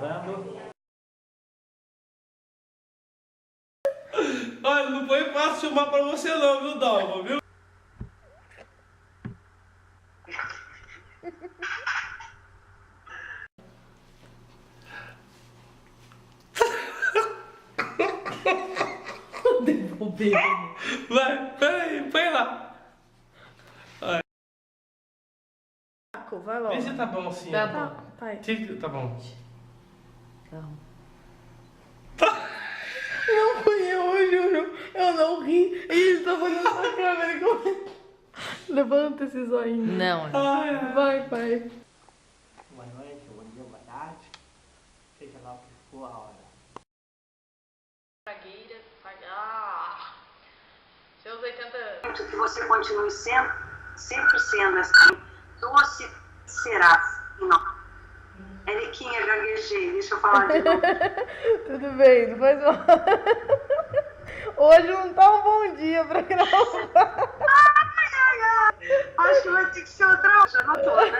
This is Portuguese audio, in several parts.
Gravando. Olha, não foi fácil filmar pra você não, viu, Dalva, viu? Devolver. Vai, peraí, põe lá. Vai logo. Vê se tá bom assim. Tá ó. bom. Pai. Tá bom. Calma. Não fui eu juro. Eu não ri. Eles estão olhando pra câmera. Levanta esse zoinho. Não. Ai, Vai, pai. Boa noite, bom dia, boa tarde. Seja lá o que for a hora. Seus 80 anos. Que você continue sempre sendo assim, doce será. Não. Eriquinha, gaguejei, deixa eu falar de novo. Tudo bem, não faz mal. Hoje não tá um bom dia pra gravar. Acho que vai ter que ser outra hora, já não tô, né?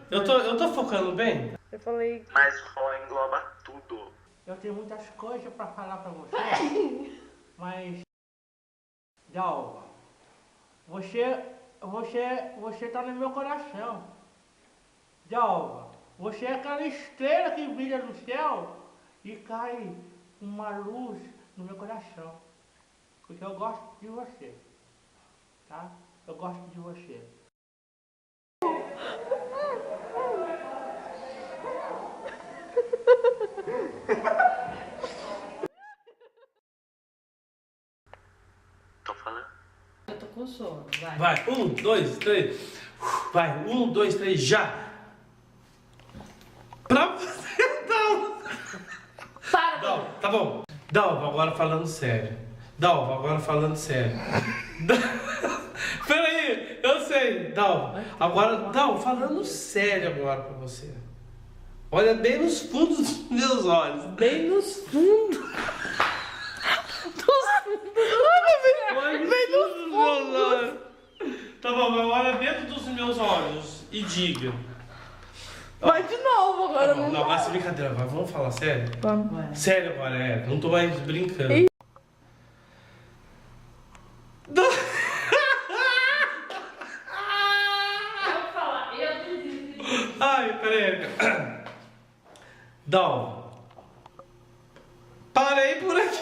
eu tô focando bem? Eu falei. Mas só engloba tudo. Eu tenho muitas coisas pra falar pra você, mas... Dalva, você tá no meu coração. Dalva, você é aquela estrela que brilha no céu e cai uma luz no meu coração. Porque eu gosto de você, tá? Eu gosto de você. Tô falando. Eu tô com sono, vai. Vai, 1, 2, 3. Vai, 1, 2, 3, já. Pra você, Dalva. Para! Dalva, tá bom. Dalva, agora falando sério. Dalva, agora falando sério. Peraí, eu sei. Dalva, agora, Dalva, falando sério agora pra você. Olha bem nos fundos dos meus olhos. Bem nos fundos. Olha bem nos meus olhos. Tá bom, mas olha dentro dos meus olhos e diga. Vai de novo agora. Tá bom, não, vai ser brincadeira, vai, vamos falar sério? Vamos. Sério agora, é. Não tô mais brincando. Ei. Ai, peraí. Dalva. Parei por aqui.